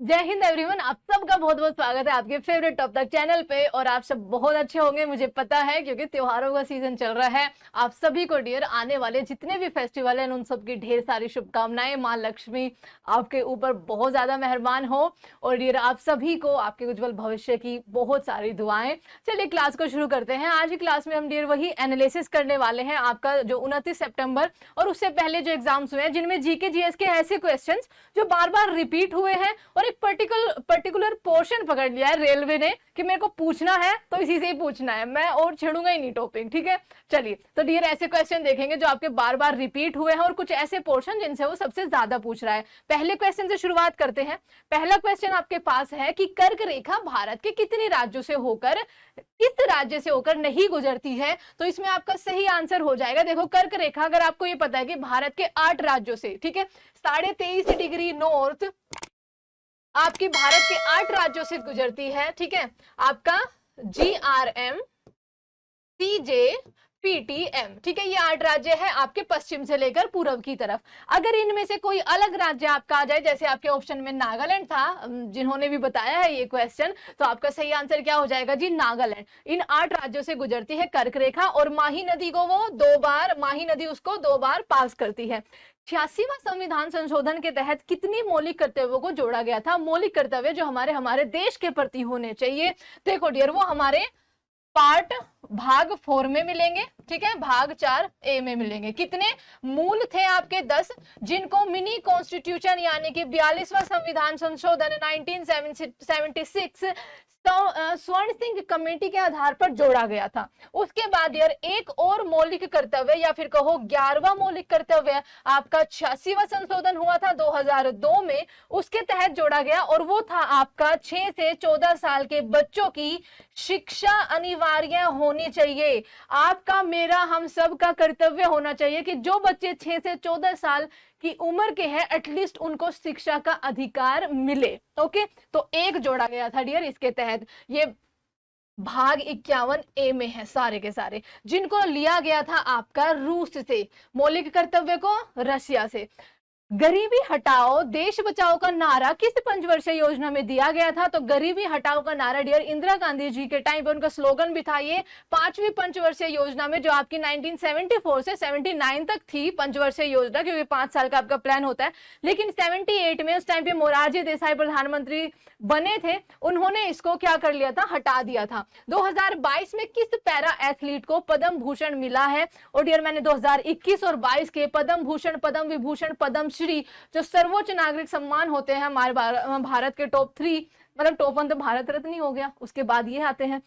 जय हिंद एवरीवन। आप सबका बहुत बहुत स्वागत है आपके फेवरेट टॉप तक चैनल पे। और आप सब बहुत अच्छे होंगे मुझे पता है, क्योंकि त्योहारों का सीजन चल रहा है। आप सभी को डियर आने वाले जितने भी फेस्टिवल हैं उन सब की ढेर सारी शुभकामनाएं। माँ लक्ष्मी आपके ऊपर बहुत ज्यादा मेहरबान हो और डियर आप सभी को आपके उज्जवल भविष्य की बहुत सारी दुआएं। चलिए क्लास को शुरू करते हैं। आज की क्लास में हम डियर वही एनालिसिस करने वाले हैं आपका जो 29 सितंबर और उससे पहले जो एग्जाम्स हुए हैं, जिनमें जीके जीएस के ऐसे क्वेश्चन जो बार बार रिपीट हुए हैं और एक पर्टिकुलर पोर्शन पकड़ लिया है रेलवे ने कि मेरे को पूछना है तो इसी से ही पूछना है, मैं और छेड़ूंगा ही नहीं टॉपिक। ठीक है, चलिए तो डियर ऐसे क्वेश्चन देखेंगे जो आपके बार बार रिपीट हुए हैं और कुछ ऐसे पोर्शन जिनसे वो सबसे ज्यादा पूछ रहा है। पहले क्वेश्चन से शुरुआत करते हैं। पहला क्वेश्चन आपके पास है कि कर्क रेखा भारत के कितने राज्यों से होकर किस राज्य से होकर नहीं गुजरती है। तो इसमें आपका सही आंसर हो जाएगा, देखो कर्क रेखा अगर आपको ये पता है कि भारत के 8 राज्यों से, ठीक है, 23.5 डिग्री नॉर्थ आपकी भारत के 8 राज्यों से गुजरती है। ठीक है, आपका GRM CJ PTM, ठीक है, ये 8 राज्य है आपके पश्चिम से लेकर पूर्व की तरफ। अगर इनमें से कोई अलग राज्य आपका आ जाए, जैसे आपके ऑप्शन में नागालैंड था, जिन्होंने भी बताया है ये क्वेश्चन, तो आपका सही आंसर क्या हो जाएगा जी, नागालैंड। इन 8 राज्यों से गुजरती है कर्क रेखा और माही नदी को वो माही नदी उसको 2 बार पास करती है। 86वां संविधान संशोधन के तहत कितनी मौलिक कर्तव्यों को जोड़ा गया था। मौलिक कर्तव्य जो हमारे देश के प्रति होने चाहिए, देखो डियर वो हमारे पार्ट भाग 4 में मिलेंगे, ठीक है, भाग 4A में मिलेंगे। कितने मूल थे आपके 10, जिनको मिनी कॉन्स्टिट्यूशन यानी कि 42वां संविधान संशोधन 1976 स्वर्ण सिंह कमेटी के आधार पर जोड़ा गया था। उसके बाद यार एक और मौलिक कर्तव्य या फिर कहो 11वां मौलिक कर्तव्य आपका 86वां संशोधन हुआ था 2002 में, उसके तहत जोड़ा गया और वो था आपका 6 से 14 साल के बच्चों की शिक्षा अनिवार्य होनी चाहिए। आपका मेरा हम सब का कर्तव्य होना चाहिए कि जो बच्चे 6 से 14 साल की उम्र के हैं एटलीस्ट उनको शिक्षा का अधिकार मिले। ओके, तो एक जोड़ा गया था डियर इसके तहत। ये भाग 51A में है सारे के सारे, जिनको लिया गया था आपका रूस से, मौलिक कर्तव्य को रशिया से। गरीबी हटाओ देश बचाओ का नारा किस पंचवर्षीय योजना में दिया गया था। तो गरीबी हटाओ का नारा डियर इंदिरा गांधी जी के टाइम पे उनका स्लोगन भी था ये 5वीं पंचवर्षीय योजना में, जो आपकी 1974 से 79 तक थी पंचवर्षीय योजना, क्योंकि 5 साल का आपका प्लान होता है। लेकिन 78 में उस टाइम पे मोरारजी देसाई प्रधानमंत्री बने थे, उन्होंने इसको क्या कर लिया था, हटा दिया था। 2022 में किस पैरा एथलीट को पद्म भूषण मिला है। और डियर मैंने 2021 और 22 के पद्म भूषण, पद्म विभूषण, पद्म श्री जो सर्वोच्च नागरिक सम्मान होते हैं हमारे भारत के टॉप 3, मतलब टॉप 1 तो भारत रत्न ही हो गया, उसके बाद ये आते हैं,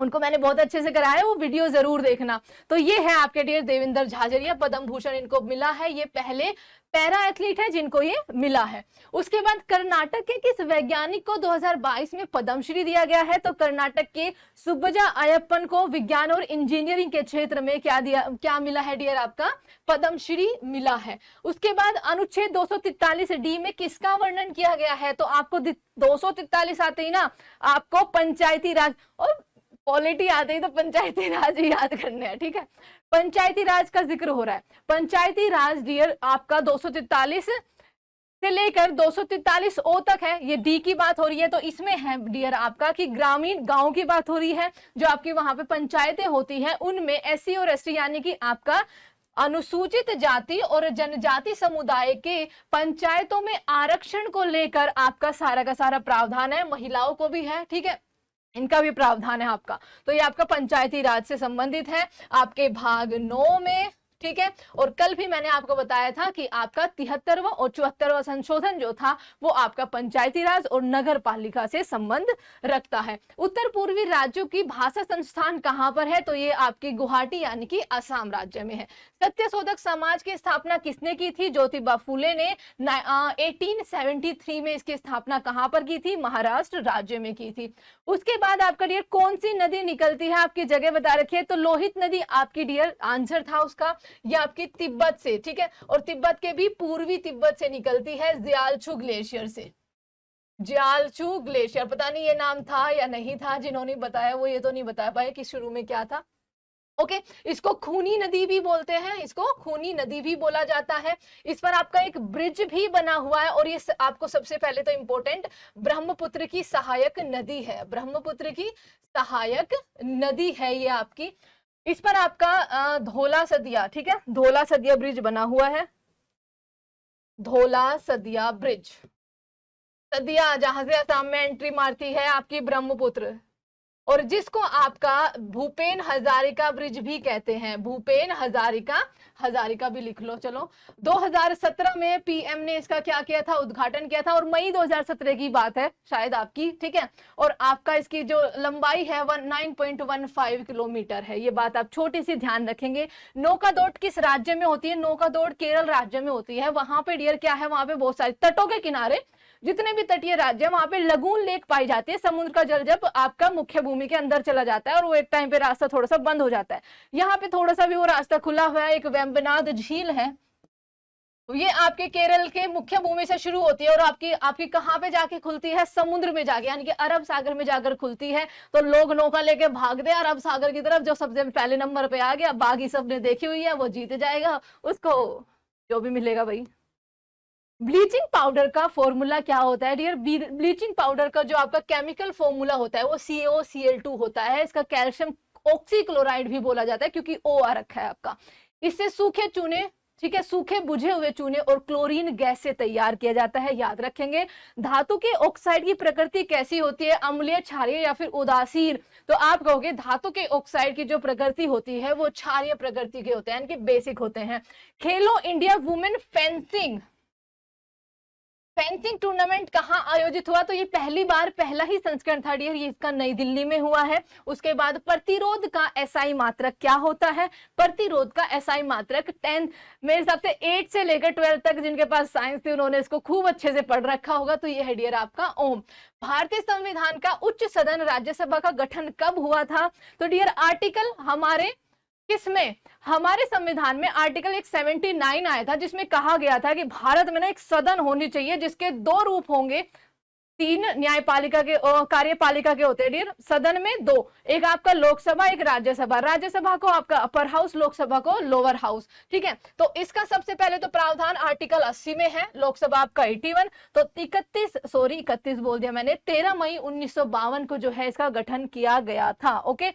उनको मैंने बहुत अच्छे से कराया, वो वीडियो जरूर देखना। तो ये है आपके डियर देवेंद्र झाझरिया, पद्म भूषण इनको मिला है, ये पहले पैरा एथलीट है जिनको ये मिला है। उसके बाद कर्नाटक के किस वैज्ञानिक को 2022 में पद्मश्री दिया गया है। तो कर्नाटक के सुब्बजा अयप्पन को विज्ञान और इंजीनियरिंग के क्षेत्र में क्या मिला है डियर, आपका पद्मश्री मिला है। उसके बाद अनुच्छेद 243D में किसका वर्णन किया गया है। तो आपको 243 आते ही ना आपको पंचायती राज और पॉलिटी आते ही तो पंचायती राज ही याद करने हैं, ठीक है, पंचायती राज का जिक्र हो रहा है। पंचायती राज डियर आपका 243 से लेकर 243O तक है, ये डी की बात हो रही है। तो इसमें है डियर आपका कि ग्रामीण गांव की बात हो रही है, जो आपकी वहां पे पंचायतें होती हैं उनमें SC और ST यानी कि आपका अनुसूचित जाति और जनजाति समुदाय के पंचायतों में आरक्षण को लेकर आपका सारा का सारा प्रावधान है। महिलाओं को भी है, ठीक है, इनका भी प्रावधान है आपका। तो ये आपका पंचायती राज से संबंधित है आपके भाग 9 में, ठीक है। और कल भी मैंने आपको बताया था कि आपका 73वां और 74वां संशोधन जो था वो आपका पंचायती राज और नगर पालिका से संबंध रखता है। उत्तर पूर्वी राज्यों की भाषा संस्थान कहां पर है। तो ये आपकी गुवाहाटी यानी कि असम राज्य में है। सत्यशोधक समाज की स्थापना किसने की थी। ज्योतिबा फूले ने 1873 में इसकी स्थापना कहां पर की थी, महाराष्ट्र राज्य में की थी। उसके बाद आपका डियर कौन सी नदी निकलती है, आपकी जगह बता रखी है। तो लोहित नदी आपकी डियर आंसर था उसका, ये आपकी तिब्बत से, ठीक है, और तिब्बत के भी पूर्वी तिब्बत से निकलती है जियालछू ग्लेशियर से। जियालछू ग्लेशियर, पता नहीं ये नाम था या नहीं था, जिन्होंने बताया वो ये तो नहीं बता पाए कि शुरू में क्या था। ओके, इसको खूनी नदी भी बोलते हैं, इसको खूनी नदी भी बोला जाता है। इस पर आपका एक ब्रिज भी बना हुआ है और ये आपको सबसे पहले तो इंपॉर्टेंट ब्रह्मपुत्र की सहायक नदी है, ब्रह्मपुत्र की सहायक नदी है ये आपकी। इस पर आपका धौला सदिया, ठीक है, धौला सदिया ब्रिज बना हुआ है, धौला सदिया ब्रिज। सदिया जहां से असम में एंट्री मारती है आपकी ब्रह्मपुत्र, और जिसको आपका भूपेन हजारिका ब्रिज भी कहते हैं, भूपेन हजारिका, हजारिका भी लिख लो चलो। 2017 में पीएम ने इसका क्या किया था, उद्घाटन किया था, और मई 2017 की बात है शायद आपकी, ठीक है। और आपका इसकी जो लंबाई है 9.15 किलोमीटर है, ये बात आप छोटी सी ध्यान रखेंगे। नौका दौड़ किस राज्य में होती है, नौका दौड़ केरल राज्य में होती है। वहां पे डियर क्या है, वहां पे बहुत सारे तटों के किनारे जितने भी तटीय राज्य, वहां पे लगून लेक पाई जाती है। समुद्र का जल जब आपका मुख्य भूमि के अंदर चला जाता है और वो एक टाइम पे रास्ता थोड़ा सा बंद हो जाता है, यहाँ पे थोड़ा सा भी वो रास्ता खुला हुआ है। एक वेम्बनाद झील है, ये आपके केरल के मुख्य भूमि से शुरू होती है और आपकी आपकी कहाँ पे जाके खुलती है, समुद्र में जाके, यानी कि अरब सागर में जाकर खुलती है। तो लोग नौका लेके भागते हैं अरब सागर की तरफ, जो सबसे पहले नंबर पे आ गया, बाकी सबने देखी हुई है, वो जीत जाएगा, उसको जो भी मिलेगा भाई। ब्लीचिंग पाउडर का फॉर्मूला क्या होता है डियर, ब्लीचिंग पाउडर का जो आपका केमिकल फॉर्मूला होता है वो CaOCl2 होता है। इसका कैल्शियम ऑक्सीक्लोराइड भी बोला जाता है क्योंकि O आ रखा है आपका। इससे सूखे चूने, ठीक है, सूखे बुझे हुए चूने और क्लोरीन गैस से तैयार किया जाता है, याद रखेंगे। धातु के ऑक्साइड की प्रकृति कैसी होती है, अम्लीय, क्षारीय या फिर उदासीन। तो आप कहोगे धातु के ऑक्साइड की जो प्रकृति होती है वो क्षारीय प्रकृति के होते हैं, यानी कि बेसिक होते हैं। खेलो इंडिया वुमेन फेंसिंग टूर्नामेंट कहाँ आयोजित हुआ, तो ये पहली बार पहला ही संस्करण था डियर, ये इसका नई दिल्ली में हुआ है। उसके बाद प्रतिरोध का एसआई मात्रक क्या होता है, प्रतिरोध का एसआई मात्रक 10 मेरे हिसाब से 8 से लेकर 12 तक जिनके पास साइंस थी उन्होंने इसको खूब अच्छे से पढ़ रखा होगा। तो ये है डियर आपका ओम। भारतीय संविधान का उच्च सदन राज्यसभा का गठन कब हुआ था, तो डियर आर्टिकल हमारे किसमें, हमारे संविधान में आर्टिकल 179 आया था जिसमें कहा गया था कि भारत में ना एक सदन होनी चाहिए जिसके 2 रूप होंगे, 3 न्यायपालिका के कार्यपालिका के होते हैं डियर, सदन में 2, एक आपका लोकसभा, एक राज्यसभा। राज्यसभा को आपका अपर हाउस, लोकसभा को लोअर हाउस, ठीक है। तो इसका सबसे पहले तो प्रावधान आर्टिकल 80 में है, लोकसभा आपका 81, तो 31 बोल दिया मैंने, 13 मई 1952 को जो है इसका गठन किया गया था। ओके,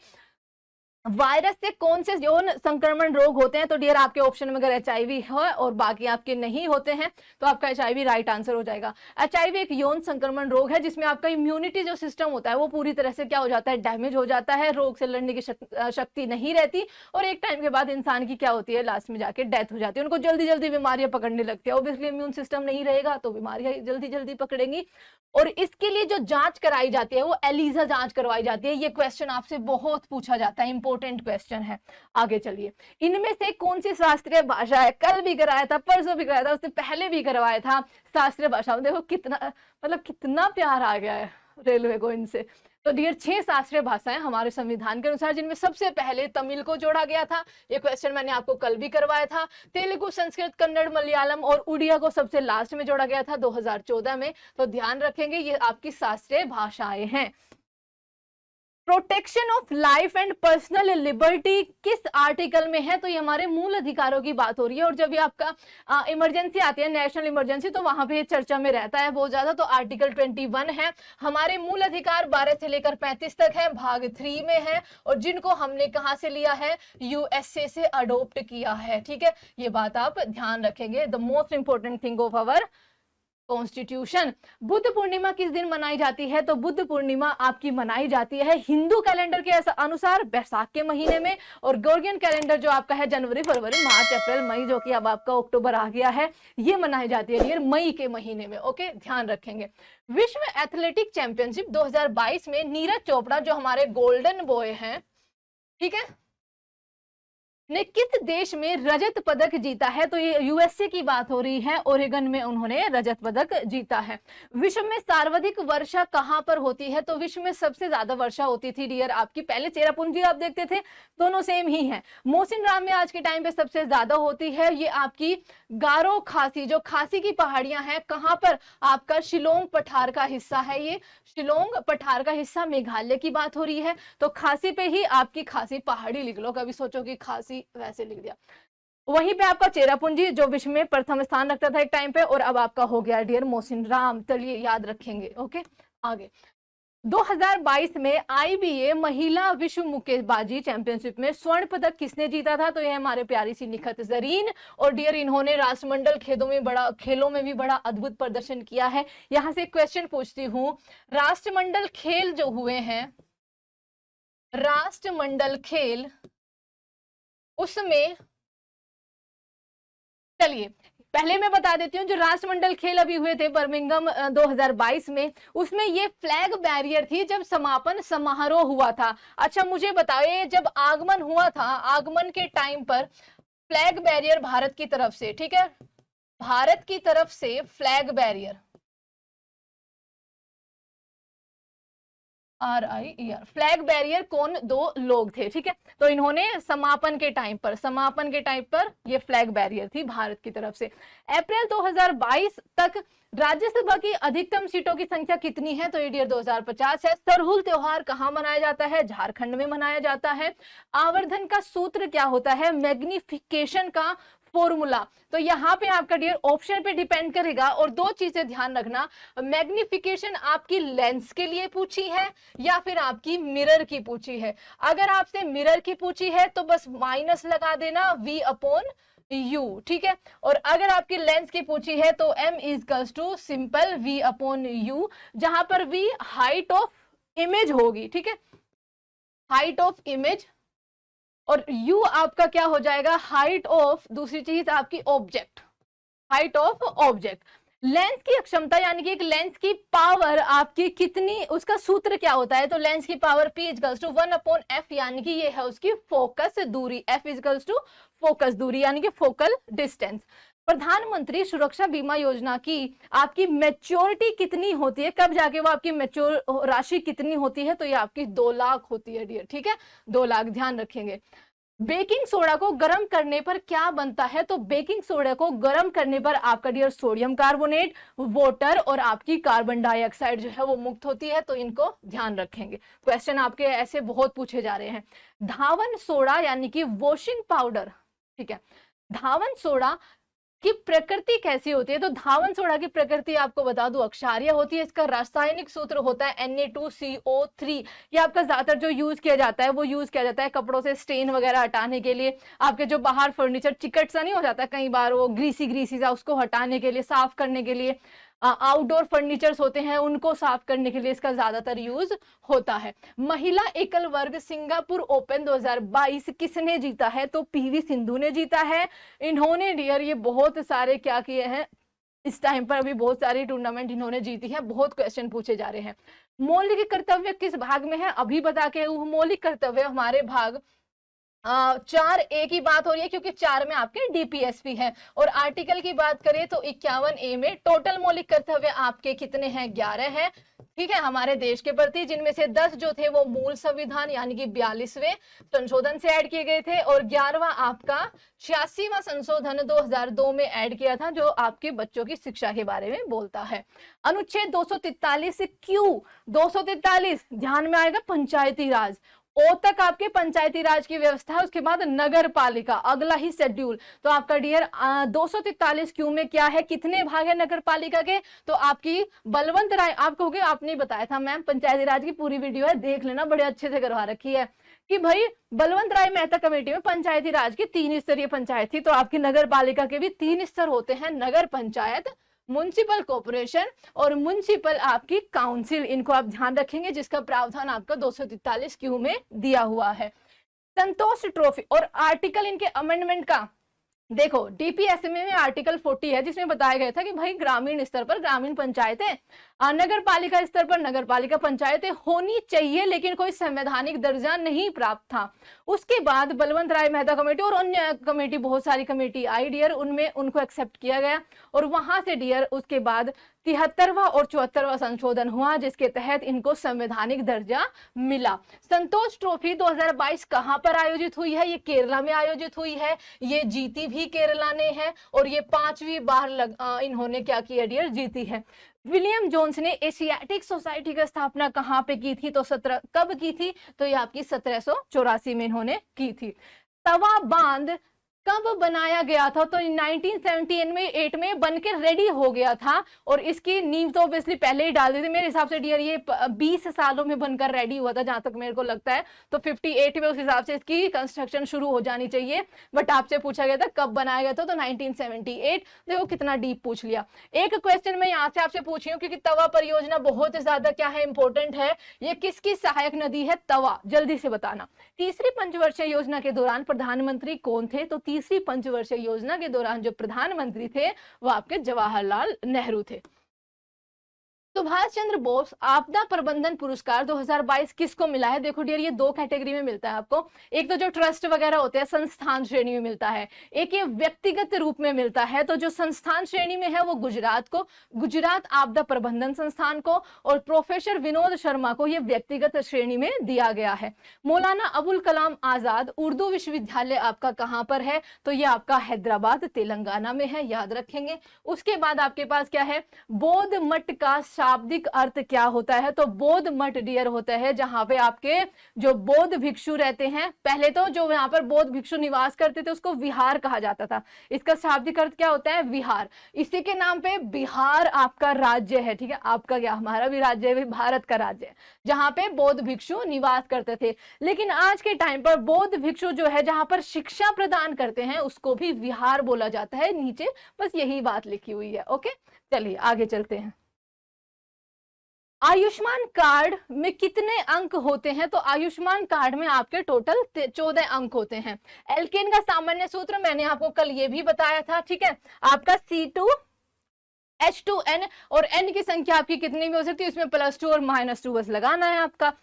वायरस से कौन से यौन संक्रमण रोग होते हैं, तो डियर आपके ऑप्शन में अगर HIV है और बाकी आपके नहीं होते हैं तो आपका HIV राइट आंसर हो जाएगा। HIV एक यौन संक्रमण रोग है जिसमें आपका इम्यूनिटी जो सिस्टम होता है वो पूरी तरह से क्या हो जाता है, डैमेज हो जाता है, रोग से लड़ने की शक्ति नहीं रहती और एक टाइम के बाद इंसान की क्या होती है, लास्ट में जाके डेथ हो जाती है, उनको जल्दी जल्दी बीमारियां पकड़ने लगती है। ऑब्वियसली इम्यून सिस्टम नहीं रहेगा तो बीमारियां जल्दी जल्दी पकड़ेंगी। और इसके लिए जो जांच कराई जाती है वो एलिसा जांच करवाई जाती है। ये क्वेश्चन आपसे बहुत पूछा जाता है, इंपॉर्टेंट क्वेश्चन है। आगे चलिए, इनमें से कौन सी शास्त्रीय भाषा है, कल भी कराया था, परसों भी कराया था, उससे पहले भी करवाया था शास्त्रीय भाषा। देखो कितना मतलब कितना प्यार आ गया है रेलवे को इनसे। तो डियर 6 शास्त्रीय भाषाएं हमारे संविधान के अनुसार, जिनमें सबसे पहले तमिल को जोड़ा गया था, ये क्वेश्चन मैंने आपको कल भी करवाया था। तेलुगु, संस्कृत, कन्नड़, मलयालम और उड़िया को सबसे लास्ट में जोड़ा गया था 2014 में। तो ध्यान रखेंगे ये आपकी शास्त्रीय भाषाएं हैं। Protection of life and personal liberty किस आर्टिकल में है, तो ये हमारे मूल अधिकारों की बात हो रही है। और जब भी आपका इमरजेंसी आती है, नेशनल इमरजेंसी, तो वहां पे चर्चा में रहता है बहुत ज्यादा। तो आर्टिकल 21 है। हमारे मूल अधिकार 12 से लेकर 35 तक है, भाग 3 में है, और जिनको हमने कहां से लिया है, USA से अडोप्ट किया है, ठीक है। ये बात आप ध्यान रखेंगे, the most important thing of our constitution. Buddha Purnima किस दिन मनाई जाती है, तो बुद्ध पूर्णिमा आपकी मनाई जाती है हिंदू कैलेंडर के अनुसार बैसाख के महीने में, और गोर्गियन कैलेंडर जो आपका है जनवरी, फरवरी, मार्च, अप्रैल, मई, जो कि अब आपका अक्टूबर आ गया है, ये मनाई जाती है डियर मई के महीने में। ओके, ध्यान रखेंगे। विश्व एथलेटिक चैंपियनशिप 2022 में नीरज चोपड़ा जो हमारे गोल्डन बॉय हैं, ठीक है, ने किस देश में रजत पदक जीता है? तो ये यूएसए की बात हो रही है, ओरेगन में उन्होंने रजत पदक जीता है। विश्व में सर्वाधिक वर्षा कहां पर होती है? तो विश्व में सबसे ज्यादा वर्षा होती थी डियर आपकी, पहले चेरापूंजी आप देखते थे, दोनों सेम ही है। मोसिनराम में आज के टाइम पे सबसे ज्यादा होती है ये आपकी गारो खासी, जो खासी की पहाड़ियां हैं, कहां पर? आपका शिलोंग पठार का हिस्सा है, ये शिलोंग पठार का हिस्सा, मेघालय की बात हो रही है। तो खासी पे ही आपकी खासी पहाड़ी लिख लो, कभी सोचो कि खासी वैसे लिख दिया। वहीं पे आपका चेरापूंजी जो विश्व में प्रथम स्थान रखता था एक टाइम पे, और अब आपका हो गया डियर मोसिनराम। चलिए याद रखेंगे। ओके, आगे 2022 में आईबीए महिला विश्व मुक्केबाजी चैंपियनशिप में स्वर्ण पदक किसने जीता था? तो ये हमारे प्यारी सी निखत जरीन, और डियर इन्होंने राष्ट्रमंडल खेलों में भी बड़ा अद्भुत प्रदर्शन किया है। यहां से क्वेश्चन पूछती हूँ, राष्ट्रमंडल खेल जो हुए हैं, राष्ट्रमंडल खेल, उसमें चलिए पहले मैं बता देती हूँ, जो राष्ट्रमंडल खेल अभी हुए थे बर्मिंघम 2022 में, उसमें ये फ्लैग बैरियर थी जब समापन समारोह हुआ था। अच्छा मुझे बताओ, ये जब आगमन हुआ था, आगमन के टाइम पर फ्लैग बैरियर भारत की तरफ से, ठीक है, भारत की तरफ से flag barrier, RIER, flag barrier कौन? दो लोग थे, ठीक है। तो इन्होंने समापन के टाइम पर ये फ्लैग बैरियर थी भारत की तरफ से। अप्रैल 2022 तक राज्यसभा की अधिकतम सीटों की संख्या कितनी है? तो ये डियर 2050 है। सरहुल त्योहार कहाँ मनाया जाता है? झारखंड में मनाया जाता है। आवर्धन का सूत्र क्या होता है? मैग्निफिकेशन का फॉर्मूला। तो यहाँ पे आपका डियर ऑप्शन पे डिपेंड करेगा। और दो चीजें ध्यान रखना, मैग्निफिकेशन आपकी लेंस के लिए पूछी है या फिर आपकी मिरर की पूछी है। अगर आपसे मिरर की पूछी है तो बस माइनस लगा देना V अपॉन U, ठीक है। और अगर आपकी लेंस की पूछी है तो M is to simple V upon U, जहां पर V हाइट ऑफ इमेज होगी, ठीक है, हाइट ऑफ इमेज, और U आपका क्या हो जाएगा? हाइट ऑफ दूसरी चीज आपकी object, height of object. Lens की अक्षमता यानी कि एक लेंस की पावर आपकी कितनी, उसका सूत्र क्या होता है? तो लेंस की power P is to 1 upon F, यानी कि ये है उसकी फोकस दूरी, F इज टू फोकस दूरी यानी कि फोकल डिस्टेंस। प्रधानमंत्री सुरक्षा बीमा योजना की आपकी मैच्योरिटी कितनी होती है? कब जाके वो आपकी मैच्योर राशि कितनी होती है? तो ये आपकी 2 लाख होती है डियर, ठीक है, 2 लाख, ध्यान रखेंगे। बेकिंग सोडा को गर्म करने पर क्या बनता है? तो बेकिंग सोडा को गर्म करने पर आपका डियर सोडियम कार्बोनेट, वाटर और आपकी कार्बन डाइऑक्साइड जो है वो मुक्त होती है। तो इनको ध्यान रखेंगे, क्वेश्चन आपके ऐसे बहुत पूछे जा रहे हैं। धावन सोडा यानी कि वॉशिंग पाउडर, ठीक है, धावन सोडा की प्रकृति कैसी होती है? तो धावन सोडा की प्रकृति आपको बता दूं अक्षारीय होती है। इसका रासायनिक सूत्र होता है Na2CO3। ये आपका ज्यादातर जो यूज किया जाता है वो यूज किया जाता है कपड़ों से स्टेन वगैरह हटाने के लिए। आपके जो बाहर फर्नीचर चिकट सा नहीं हो जाता कई बार, वो ग्रीसी सा, उसको हटाने के लिए, साफ करने के लिए, आउटडोर फर्नीचर्स होते हैं उनको साफ करने के लिए इसका ज्यादातर यूज होता है। महिला एकल वर्ग सिंगापुर ओपन 2022 किसने जीता है? तो PV सिंधु ने जीता है। इन्होंने डियर ये बहुत सारे क्या किए हैं इस टाइम पर, अभी बहुत सारी टूर्नामेंट इन्होंने जीती है। बहुत क्वेश्चन पूछे जा रहे हैं। मौलिक कर्तव्य किस भाग में है? अभी बता के मौलिक कर्तव्य हमारे भाग 4A की बात हो रही है, क्योंकि 4 में आपके DPSP है। और आर्टिकल की बात करें तो 51A में टोटल मौलिक कर्तव्य आपके कितने हैं? 11 है, ठीक है, हमारे देश के प्रति, जिनमें से 10 जो थे वो मूल संविधान यानी कि 42वें संशोधन से ऐड किए गए थे, और 11वां आपका 86वां संशोधन 2002 में ऐड किया था, जो आपके बच्चों की शिक्षा के बारे में बोलता है। अनुच्छेद 243 क्यों? 243 ध्यान में आएगा पंचायती राज, ओ तक आपके पंचायती राज की व्यवस्था है, उसके बाद नगर पालिका, अगला ही शेड्यूल। तो आपका डियर 243 क्यू में क्या है? कितने भाग है नगर पालिका के? तो आपकी बलवंत राय, आप कहोगे आपने बताया था मैम, पंचायती राज की पूरी वीडियो है, देख लेना, बड़े अच्छे से करवा रखी है कि भाई बलवंत राय मेहता कमेटी में पंचायती राज की 3 स्तरीय पंचायत थी। तो आपकी नगर पालिका के भी 3 स्तर होते हैं, नगर पंचायत, म्युनिसिपल कॉर्पोरेशन और म्युनिसिपल आपकी काउंसिल। इनको आप ध्यान रखेंगे, जिसका प्रावधान आपका 243 क्यू में दिया हुआ है। संतोष ट्रॉफी और आर्टिकल इनके अमेंडमेंट का देखो डीपीएसएमए में आर्टिकल 40 है जिसमें बताया गया था कि भाई ग्रामीण स्तर पर ग्रामीण पंचायतें, नगर पालिका स्तर पर नगर पालिका पंचायतें होनी चाहिए, लेकिन कोई संवैधानिक दर्जा नहीं प्राप्त था। उसके बाद बलवंत राय मेहता कमेटी और अन्य कमेटी, बहुत सारी कमेटी आई डियर, उनमें उनको एक्सेप्ट किया गया और वहां से डियर उसके बाद 73वां और 74वां संशोधन हुआ जिसके तहत इनको संवैधानिक दर्जा मिला। संतोष ट्रॉफी 2022 कहां पर आयोजित हुई है? ये केरला में आयोजित हुई है, ये जीती भी केरला ने है और ये 5वीं बार इन्होंने क्या किया डियर, जीती है। विलियम जोन्स ने एशियाटिक सोसाइटी की स्थापना कहां पे की थी? तो कब की थी? तो ये आपकी 1784 में इन्होंने की थी। तवा बांध कब बनाया गया था? तो 1978 में बनकर रेडी हो गया था और इसकी नींव तो ऑब्वियसली पहले ही डाल दी थी। मेरे हिसाब से डियर ये 20 सालों में बनकर रेडी हुआ था जहां तक मेरे को लगता है, तो 58 में उस हिसाब से इसकी कंस्ट्रक्शन शुरू हो जानी चाहिए। बट आपसे पूछा गया था कब बनाया गया था, तो 1978। देखो कितना डीप पूछ लिया। एक क्वेश्चन मैं यहाँ से आपसे पूछ रही हूँ क्योंकि तवा परियोजना बहुत ज्यादा क्या है, इंपॉर्टेंट है। ये किसकी सहायक नदी है? तवा, जल्दी से बताना। तीसरी पंचवर्षीय योजना के दौरान प्रधानमंत्री कौन थे? तो तीसरी पंचवर्षीय योजना के दौरान जो प्रधानमंत्री थे वो आपके जवाहरलाल नेहरू थे। सुभाष चंद्र बोस आपदा प्रबंधन पुरस्कार 2022 किसको मिला है? देखो डियर ये 2 कैटेगरी में मिलता है आपको। एक तो जो ट्रस्ट वगैरह होते हैं संस्थान श्रेणी में मिलता है, एक ये व्यक्तिगत रूप में मिलता है। तो जो संस्थान श्रेणी में है वो गुजरात को, गुजरात आपदा प्रबंधन संस्थान को, और प्रोफेसर विनोद शर्मा को ये व्यक्तिगत श्रेणी में दिया गया है। मौलाना अबुल कलाम आजाद उर्दू विश्वविद्यालय आपका कहां पर है? तो ये आपका हैदराबाद तेलंगाना में है, याद रखेंगे। उसके बाद आपके पास क्या है, बौद्ध मठ का शाब्दिक अर्थ क्या होता है? तो बौद्ध मठ डियर होता है जहां पे आपके जो बौद्ध भिक्षु रहते हैं। पहले तो जो यहाँ पर बौद्ध भिक्षु निवास करते थे उसको विहार कहा जाता था, इसका शाब्दिक अर्थ क्या होता है? विहार। इसी के नाम पे बिहार आपका राज्य है, ठीक है। आपका क्या, हमारा भी राज्य है, भारत का राज्य है, जहां पे बौद्ध भिक्षु निवास करते थे। लेकिन आज के टाइम पर बौद्ध भिक्षु जो है जहां पर शिक्षा प्रदान करते हैं उसको भी विहार बोला जाता है। नीचे बस यही बात लिखी हुई है। ओके, चलिए आगे चलते हैं। आयुष्मान कार्ड में कितने अंक होते हैं? तो आयुष्मान कार्ड में आपके टोटल 14 अंक होते हैं। एल्केन का सामान्य सूत्र मैंने आपको कल ये भी बताया था, ठीक है। आपका C2H2N और N की संख्या आपकी कितनी भी हो सकती है, इसमें +2 और -2 बस लगाना है आपका।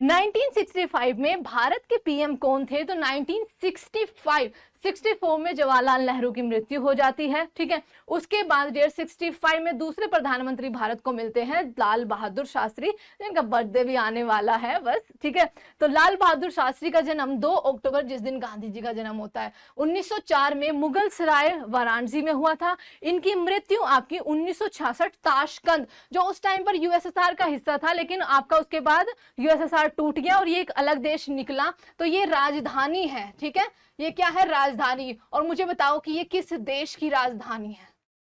1965 में भारत के पीएम कौन थे? तो 1964 में जवाहरलाल नेहरू की मृत्यु हो जाती है, ठीक है। उसके बाद 65 में दूसरे प्रधानमंत्री भारत को मिलते हैं, लाल बहादुर शास्त्री, जिनका बर्थडे भी आने वाला है बस, ठीक है। तो लाल बहादुर शास्त्री का जन्म 2 अक्टूबर, जिस दिन गांधी जी का जन्म होता है, 1904 में मुगल सराय वाराणसी में हुआ था। इनकी मृत्यु आपकी 1966 ताशकंद, जो उस टाइम पर यूएसएसआर का हिस्सा था, लेकिन आपका उसके बाद यूएसएसआर टूट गया और ये एक अलग देश निकला, तो ये राजधानी है, ठीक है। ये क्या है? राजधानी। और मुझे बताओ कि ये किस देश की राजधानी है,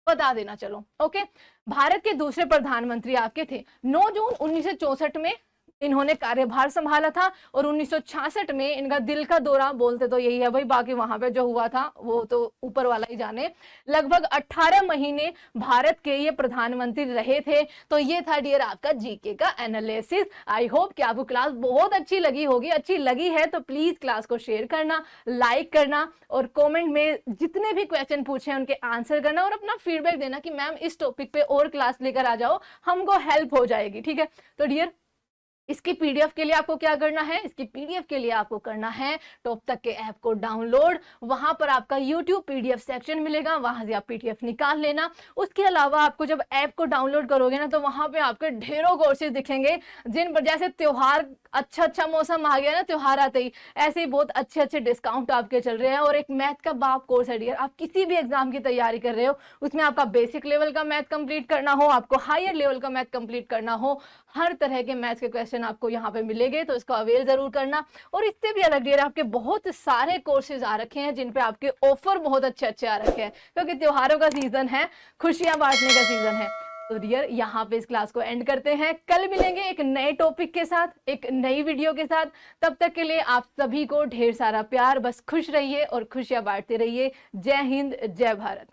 बता देना चलो। ओके, भारत के दूसरे प्रधानमंत्री आपके थे 9 जून 1964 में इन्होंने कार्यभार संभाला था और 1966 में इनका दिल का दौरा, बोलते तो यही है भाई, बाकी वहां पे जो हुआ था वो तो ऊपर वाला ही जाने। लगभग 18 महीने भारत के ये प्रधानमंत्री रहे थे। तो ये था डियर आपका जीके का एनालिसिस। आई होप कि आपको क्लास बहुत अच्छी लगी होगी। अच्छी लगी है तो प्लीज क्लास को शेयर करना, लाइक करना और कॉमेंट में जितने भी क्वेश्चन पूछे उनके आंसर करना और अपना फीडबैक देना कि मैम इस टॉपिक पे और क्लास लेकर आ जाओ, हमको हेल्प हो जाएगी, ठीक है। तो डियर इसकी पीडीएफ के लिए आपको क्या करना है? इसकी पीडीएफ के लिए आपको करना है टॉप तक के ऐप को डाउनलोड। वहां पर आपका यूट्यूब पीडीएफ सेक्शन मिलेगा, वहां से आप पीडीएफ निकाल लेना। उसके अलावा आपको जब ऐप को डाउनलोड करोगे ना तो वहां पे आपके ढेरों कोर्सेज दिखेंगे, जिन पर जैसे त्योहार, अच्छा मौसम आ गया ना त्योहार आते ही, ऐसे ही बहुत अच्छे डिस्काउंट आपके चल रहे हैं। और एक मैथ का बाप कोर्स है डियर, आप किसी भी एग्जाम की तैयारी कर रहे हो, उसमें आपका बेसिक लेवल का मैथ कंप्लीट करना हो, आपको हायर लेवल का मैथ कंप्लीट करना हो, हर तरह के मैथ्स के क्वेश्चन आपको यहाँ पे मिलेंगे, तो इसको अवेल जरूर करना। और इससे भी अलग डियर आपके बहुत सारे कोर्सेज आ रखे हैं जिन पे आपके ऑफर बहुत अच्छे आ रखे हैं, क्योंकि त्योहारों का सीजन है, खुशियां बांटने का सीजन है। तो डियर यहाँ पे इस क्लास को एंड करते हैं। कल मिलेंगे एक नए टॉपिक के साथ, एक नई वीडियो के साथ। तब तक के लिए आप सभी को ढेर सारा प्यार, बस खुश रहिए और खुशियां बांटते रहिए। जय हिंद, जय भारत।